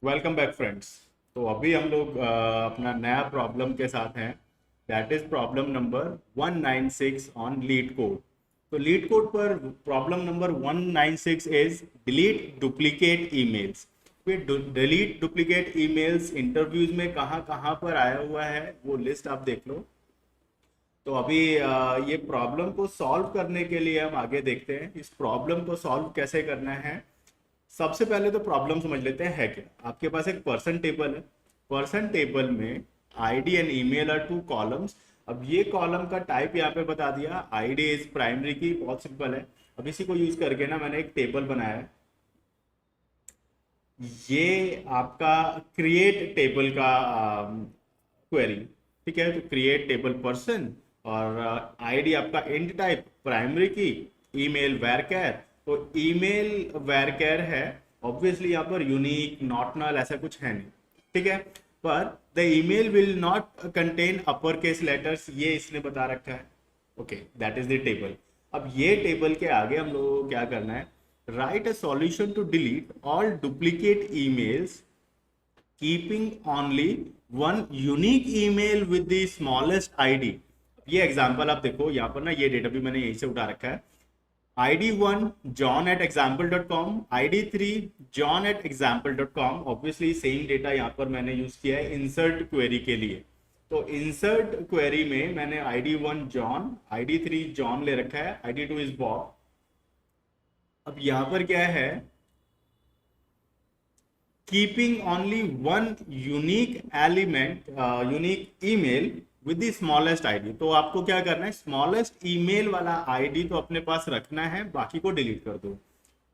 Welcome back friends. तो अभी हम लोग अपना नया प्रॉब्लम के साथ हैं। That is problem number 196 on leet code. तो लीड कोड पर problem number 196 is delete duplicate emails. फिर डिलीट डुप्लीकेट ईमेल्स इंटरव्यूज में कहाँ कहाँ पर आया हुआ है वो लिस्ट आप देख लो। तो अभी ये प्रॉब्लम को सॉल्व करने के लिए हम आगे देखते हैं इस प्रॉब्लम को सॉल्व कैसे करना है। सबसे पहले तो प्रॉब्लम समझ लेते हैं है क्या। आपके पास एक पर्सन टेबल है। पर्सन टेबल में ID and email are two columns. अब ये कॉलम का टाइप यहाँ पे बता दिया, आईडी इज प्राइमरी की, बहुत सिंपल है। अब इसी को यूज करके ना मैंने एक टेबल बनाया है। ये आपका क्रिएट टेबल का क्वेरी। ठीक है, तो क्रिएट टेबल पर्सन और आईडी आपका इंट टाइप प्राइमरी की, ईमेल वैरकैर। तो ईमेल वैरकैर है, ऑब्वियसली यहाँ पर यूनिक नॉट नल ऐसा कुछ है नहीं। ठीक है, पर the email will not contain upper case letters, ये इसने बता रखा है। Okay, that is the table. अब ये टेबल के आगे हम लोगों को क्या करना है, write a solution to delete all duplicate emails keeping only one unique email with the smallest ID. ये एग्जांपल आप देखो यहाँ पर ना, ये डेटा भी मैंने यहीं से उठा रखा है। ID1 john at example.com, ID3 john at example.com। Obviously same data यहाँ पर मैंने यूज किया है इंसर्ट क्वेरी के लिए। तो इंसर्ट क्वेरी में मैंने ID1 जॉन, ID3 जॉन ले रखा है, ID2 इज बॉब। अब यहाँ पर क्या है, keeping only one unique element, unique email with the smallest ID. तो आपको क्या करना है, स्मॉलेस्ट ईमेल वाला आईडी तो अपने पास रखना है, बाकी को डिलीट कर दो।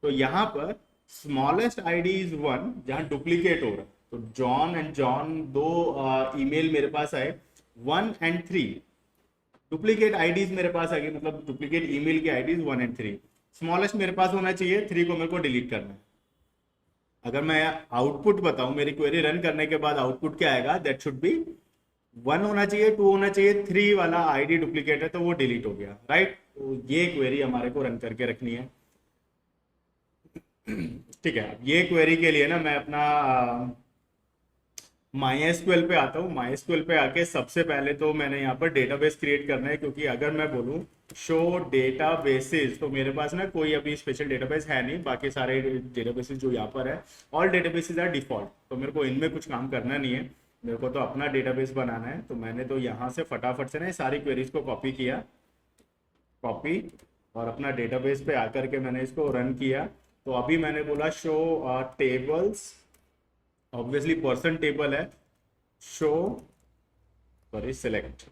तो यहाँ पर स्मॉलेस्ट आईडी इज वन, जहां डुप्लीकेट हो रहा है। तो जॉन एंड जॉन दो ईमेल मेरे पास आए, 1 and 3 डुप्लीकेट आईडीज मेरे पास आ गई, मतलब डुप्लीकेट ईमेल की आईडीज 1 and 3। स्मॉलेस्ट मेरे पास होना चाहिए, 3 को मेरे को डिलीट करना है। अगर मैं आउटपुट बताऊं, मेरी क्वेरी रन करने के बाद आउटपुट क्या आएगा, दैट शुड बी 1 होना चाहिए, 2 होना चाहिए, 3 वाला आईडी डुप्लीकेट है तो वो डिलीट हो गया, राइट। तो ये क्वेरी हमारे को रन करके रखनी है। ठीक है, अब ये क्वेरी के लिए ना मैं अपना MySQL पे आता हूँ। MySQL पे आके सबसे पहले तो मैंने यहाँ पर डेटाबेस क्रिएट करना है, क्योंकि अगर मैं बोलूँ शो डेटाबेसेस तो मेरे पास ना कोई अभी स्पेशल डेटाबेस है नहीं। बाकी सारे डेटाबेसेस जो यहाँ पर है, ऑल डेटाबेसेस आर डिफॉल्ट, तो मेरे को इनमें कुछ काम करना नहीं है। मेरे को तो अपना डेटाबेस बनाना है। तो मैंने तो यहाँ से फटाफट से ना सारी क्वेरीज को कॉपी किया, कॉपी, और अपना डेटाबेस पे आकर के मैंने इसको रन किया। तो अभी मैंने बोला show tables, obviously person table है, show, sorry, select,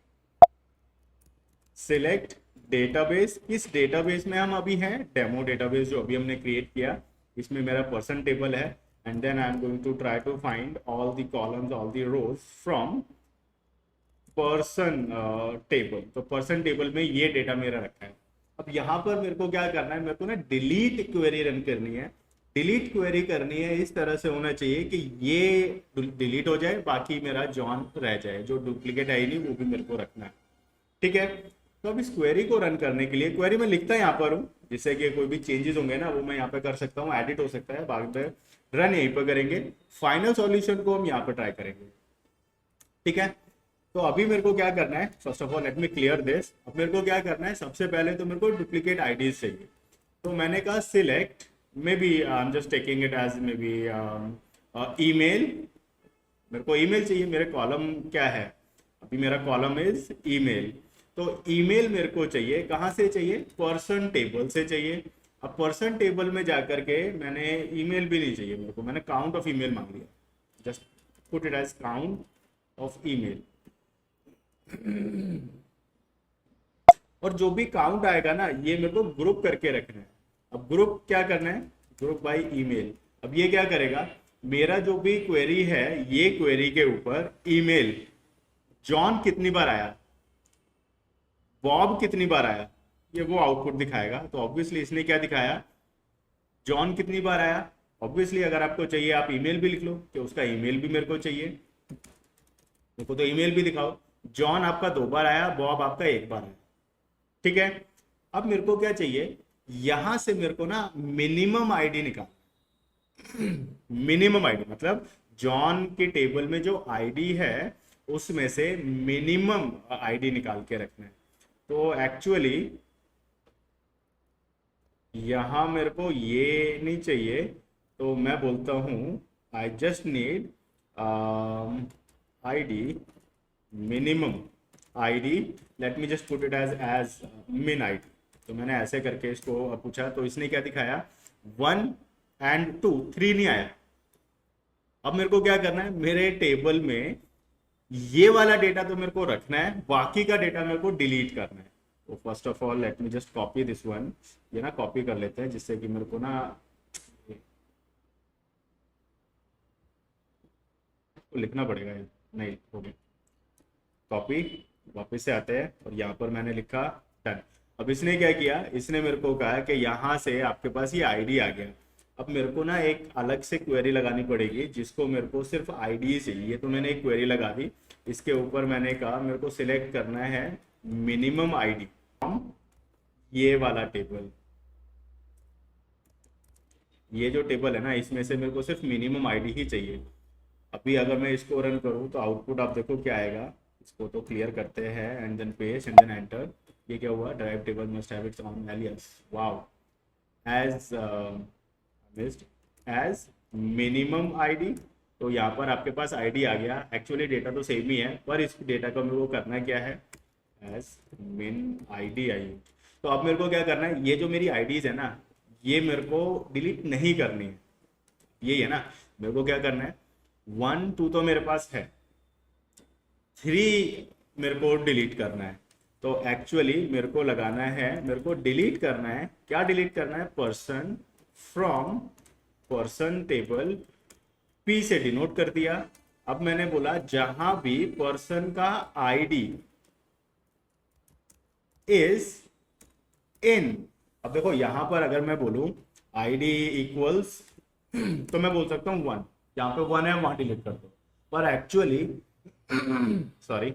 select database. इस डेटाबेस में हम अभी हैं, डेमो डेटाबेस जो अभी हमने क्रिएट किया, इसमें मेरा पर्सन टेबल है। And then I am going to try to find all the columns, all the rows from person table. तो पर्सन टेबल में ये डेटा मेरा रखा है। अब यहाँ पर मेरे को क्या करना है, मेरे को ना डिलीट क्वेरी रन करनी है। डिलीट क्वेरी करनी है इस तरह से होना चाहिए कि ये डिलीट हो जाए, बाकी मेरा जॉन रह जाए, जो डुप्लीकेट है ही नहीं वो भी मेरे को रखना है। ठीक है, तो अब इस क्वेरी को रन करने के लिए, क्वेरी में लिखता यहाँ पर हूँ, जिससे कि कोई भी चेंजेस होंगे ना वो मैं यहाँ पे कर सकता हूँ, एडिट हो सकता है, बाद में रन यहीं पर करेंगे। फाइनल सॉल्यूशन को हम यहाँ पर ट्राई करेंगे। ठीक है, तो अभी मेरे को क्या करना है, first of all let me clear this. अब मेरे को क्या करना है, सबसे पहले तो मेरे को डुप्लीकेट आईडीज चाहिए। तो मैंने कहा select, maybe I am just taking it as maybe email. मेरे को ईमेल चाहिए, मेरे कॉलम क्या है, अभी मेरा कॉलम इज ईमेल। तो ईमेल मेरे को चाहिए, कहाँ से चाहिए, पर्सन टेबल से चाहिए। अब पर्सन टेबल में जाकर के मैंने ईमेल भी नहीं चाहिए मेरे को, मैंने काउंट ऑफ ईमेल मांग लिया, just put it as count of email. और जो भी काउंट आएगा ना, ये मेरे को ग्रुप करके रखना है। अब ग्रुप क्या करना है, ग्रुप बाय ईमेल। अब ये क्या करेगा, मेरा जो भी क्वेरी है, ये क्वेरी के ऊपर ईमेल जॉन कितनी बार आया, बॉब कितनी बार आया, ये वो आउटपुट दिखाएगा। तो ऑब्वियसली इसने क्या दिखाया, जॉन कितनी बार आया। ऑब्वियसली अगर आपको चाहिए आप ईमेल भी लिख लो कि उसका ईमेल भी मेरे को चाहिए, मेरे को तो ईमेल भी दिखाओ। जॉन आपका 2 बार आया, बॉब आपका 1 बार आया। ठीक है, अब मेरे को क्या चाहिए, यहां से मेरे को ना मिनिमम आईडी निकाल। मिनिमम आईडी मतलब जॉन के टेबल में जो आईडी है उसमें से मिनिमम आईडी निकाल के रखना है। तो एक्चुअली यहाँ मेरे को ये नहीं चाहिए, तो मैं बोलता हूँ I just need ID minimum ID, let me just put it as min ID. तो मैंने ऐसे करके इसको पूछा, तो इसने क्या दिखाया 1 and 2, 3 नहीं आया। अब मेरे को क्या करना है, मेरे टेबल में ये वाला डेटा तो मेरे को रखना है, बाकी का डेटा मेरे को डिलीट करना है। तो first of all let me just copy this one, ये ना कॉपी कर लेते हैं जिससे कि मेरे को ना तो लिखना पड़ेगा, नहीं हो गया कॉपी। वापस से आते हैं और यहाँ पर मैंने लिखा डन। अब इसने क्या किया, इसने मेरे को कहा कि यहाँ से आपके पास ये आईडी आ गया। अब मेरे को ना एक अलग से क्वेरी लगानी पड़ेगी जिसको मेरे को सिर्फ आईडी चाहिए। तो मैंने एक क्वेरी लगा दी, इसके ऊपर मैंने कहा मेरे को सिलेक्ट करना है मिनिमम आईडी फ्रॉम ये वाला टेबल। ये जो टेबल है ना इसमें से मेरे को सिर्फ मिनिमम आईडी ही चाहिए। अभी अगर मैं इसको रन करूँ तो आउटपुट आप देखो क्या आएगा। इसको तो क्लियर करते हैं and then paste and then enter. ये क्या हुआ, derived table must have its own alias. Wow, as minimum ID. तो यहाँ पर आपके पास आईडी आ गया। एक्चुअली डेटा तो सेम ही है, पर इस डेटा को मेरे को करना क्या है, एज मिन आईडी आई। तो अब मेरे को क्या करना है, ये जो मेरी आईडीज है ना ये मेरे को डिलीट नहीं करनी है, यही है ना। मेरे को क्या करना है, 1 2 तो मेरे पास है, 3 मेरे को डिलीट करना है। तो एक्चुअली मेरे को लगाना है, मेरे को डिलीट करना है, क्या डिलीट करना है, person from person table, P से डिनोट कर दिया। अब मैंने बोला जहां भी पर्सन का आईडी इज इन। अब देखो यहां पर अगर मैं बोलूं आईडी इक्वल्स तो मैं बोल सकता हूं 1, यहाँ पे 1 है वहां डिलीट कर दो। पर एक्चुअली सॉरी,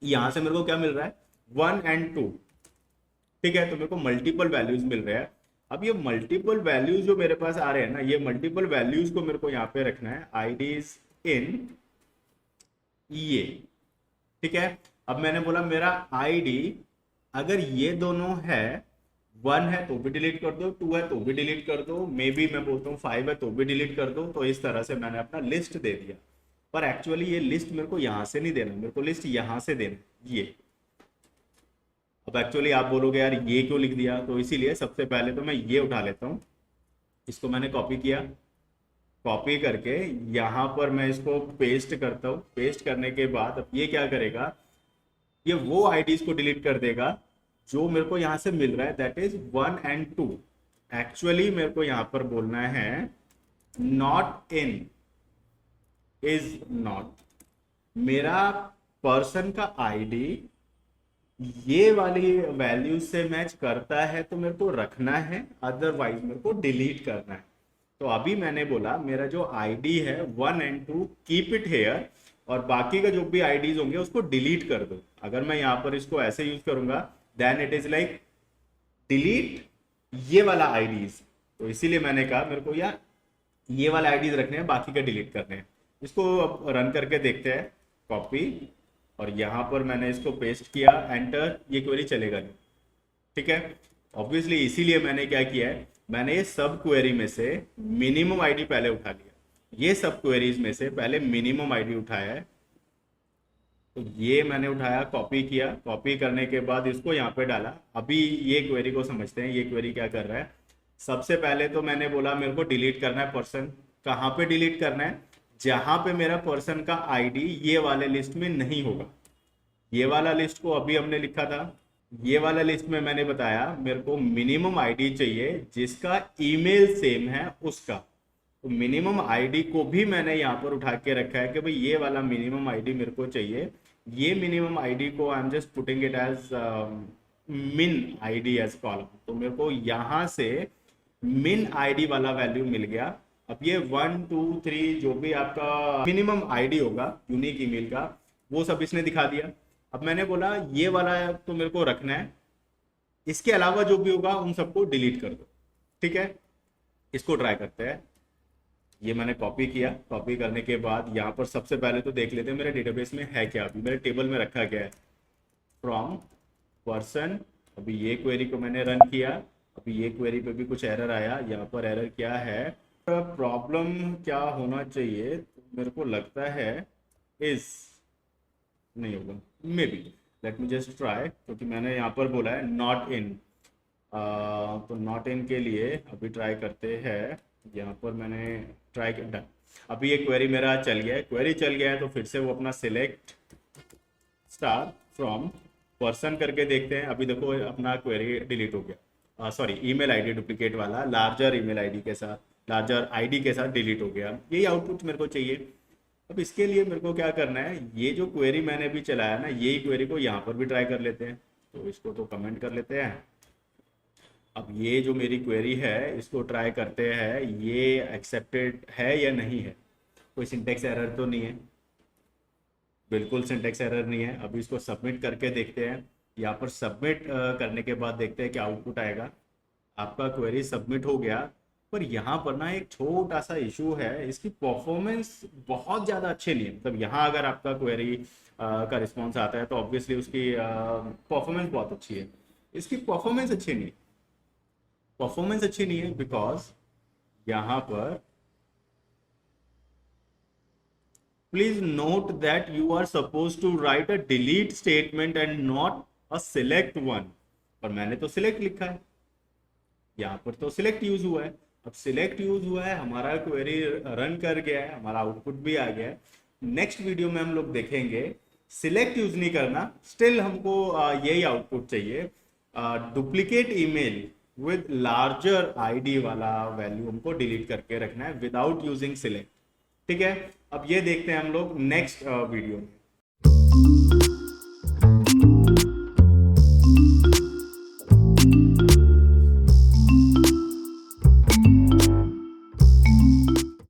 यहां से मेरे को क्या मिल रहा है 1 and 2, ठीक है। तो मेरे को मल्टीपल वैल्यूज मिल रहे हैं। अब ये मल्टीपल वैल्यूज जो मेरे पास आ रहे हैं ना, ये मल्टीपल वैल्यूज को मेरे को यहाँ पे रखना है आईडीज इन ये, ठीक है। अब मैंने बोला मेरा आईडी अगर ये दोनों है, 1 है तो भी डिलीट कर दो, 2 है तो भी डिलीट कर दो, मे बी मैं बोलता हूँ 5 है तो भी डिलीट कर दो। तो इस तरह से मैंने अपना लिस्ट दे दिया। पर एक्चुअली ये लिस्ट मेरे को यहाँ से नहीं देना, मेरे को लिस्ट यहाँ से देना, ये। अब एक्चुअली आप बोलोगे यार ये क्यों लिख दिया, तो इसीलिए सबसे पहले तो मैं ये उठा लेता हूँ। इसको मैंने कॉपी किया, कॉपी करके यहाँ पर मैं इसको पेस्ट करता हूँ। पेस्ट करने के बाद अब ये क्या करेगा, ये वो आईडीज को डिलीट कर देगा जो मेरे को यहाँ से मिल रहा है, दैट इज 1 and 2। एक्चुअली मेरे को यहाँ पर बोलना है नॉट इन इज नॉट, मेरा पर्सन का आईडी ये वाली वैल्यू से मैच करता है तो मेरे को रखना है, अदरवाइज मेरे को डिलीट करना है। तो अभी मैंने बोला मेरा जो आईडी है 1 and 2 कीप इट हेयर, और बाकी का जो भी आईडीज होंगे उसको डिलीट कर दो। अगर मैं यहाँ पर इसको ऐसे यूज करूंगा then it is like delete ये वाला आईडीज। तो इसीलिए मैंने कहा मेरे को यार ये वाला आईडीज रखने हैं, बाकी का डिलीट करने हैं। इसको अब रन करके देखते हैं, कॉपी, और यहाँ पर मैंने इसको पेस्ट किया, एंटर। ये क्वेरी चलेगा नहीं, ठीक है। ऑब्वियसली इसीलिए मैंने क्या किया है, मैंने ये सब क्वेरी में से मिनिमम आईडी पहले उठा लिया। ये सब क्वेरीज में से पहले मिनिमम आईडी उठाया है। तो ये मैंने उठाया, कॉपी किया, कॉपी करने के बाद इसको यहाँ पे डाला। अभी ये क्वेरी को समझते हैं, ये क्वेरी क्या कर रहा है। सबसे पहले तो मैंने बोला मेरे को डिलीट करना है पर्सन। कहाँ पे डिलीट करना है, जहां पे मेरा पर्सन का आईडी ये वाले लिस्ट में नहीं होगा। ये वाला लिस्ट को अभी हमने लिखा था, ये वाला लिस्ट में मैंने बताया मेरे को मिनिमम आईडी चाहिए जिसका ईमेल सेम है उसका। तो मिनिमम आईडी को भी मैंने यहाँ पर उठा के रखा है कि भाई ये वाला मिनिमम आईडी मेरे को चाहिए। ये मिनिमम आईडी को I am just putting it as min ID as column. तो मेरे को यहाँ से मिन आईडी वाला वैल्यू मिल गया। अब ये 1 2 3 जो भी आपका मिनिमम आईडी होगा यूनिक ईमेल का, वो सब इसने दिखा दिया। अब मैंने बोला ये वाला तो मेरे को रखना है, इसके अलावा जो भी होगा उन सबको डिलीट कर दो, ठीक है। इसको ट्राई करते हैं। ये मैंने कॉपी किया, कॉपी करने के बाद यहाँ पर सबसे पहले तो देख लेते हैं मेरे डेटाबेस में है क्या, अभी मेरे टेबल में रखा गया है फ्रॉम पर्सन। अभी ये क्वेरी को मैंने रन किया, अभी ये क्वेरी पे भी कुछ एरर आया। यहाँ पर एरर क्या है, प्रॉब्लम क्या होना चाहिए, तो मेरे को लगता है इस नहीं होगा, may be, late me just try, क्योंकि मैंने यहाँ पर बोला है नॉट इन। तो नॉट इन के लिए अभी ट्राई करते हैं। यहाँ पर मैंने ट्राई किया, डन। अभी ये क्वेरी मेरा चल गया है, क्वेरी चल गया है तो फिर से वो अपना सिलेक्ट स्टार फ्रॉम पर्सन करके देखते हैं। अभी देखो अपना क्वेरी डिलीट हो गया, सॉरी ईमेल आईडी डुप्लीकेट वाला लार्जर ईमेल आईडी के साथ, लार्जर आईडी के साथ डिलीट हो गया। यही आउटपुट मेरे को चाहिए। अब इसके लिए मेरे को क्या करना है, ये जो क्वेरी मैंने भी चलाया ना, यही क्वेरी को यहाँ पर भी ट्राई कर लेते हैं। तो इसको तो कमेंट कर लेते हैं। अब ये जो मेरी क्वेरी है इसको ट्राई करते हैं, ये एक्सेप्टेड है या नहीं है, कोई सिंटेक्स एरर तो नहीं है, बिल्कुल सिंटेक्स एरर नहीं है। अभी इसको सबमिट करके देखते हैं। यहाँ पर सबमिट करने के बाद देखते हैं क्या आउटपुट आएगा। आपका क्वेरी सबमिट हो गया, पर यहाँ पर ना एक छोटा सा इशू है, इसकी परफॉर्मेंस बहुत ज़्यादा अच्छे नहीं है। मतलब यहाँ अगर आपका क्वेरी का रिस्पॉन्स आता है तो ऑब्वियसली उसकी परफॉर्मेंस बहुत अच्छी है, इसकी परफॉर्मेंस अच्छी नहीं है। परफॉर्मेंस अच्छी नहीं है बिकॉज यहाँ पर please note that you are supposed to write a delete statement and not a select one। पर मैंने तो select लिखा है, यहाँ पर तो select यूज हुआ है। अब select यूज हुआ है, हमारा क्वेरी रन कर गया है, हमारा आउटपुट भी आ गया है। नेक्स्ट वीडियो में हम लोग देखेंगे select यूज नहीं करना, स्टिल हमको यही आउटपुट चाहिए, duplicate email with larger ID वाला वैल्यू हमको डिलीट करके रखना है विदाउट यूजिंग select। ठीक है, अब ये देखते हैं हम लोग नेक्स्ट वीडियो में।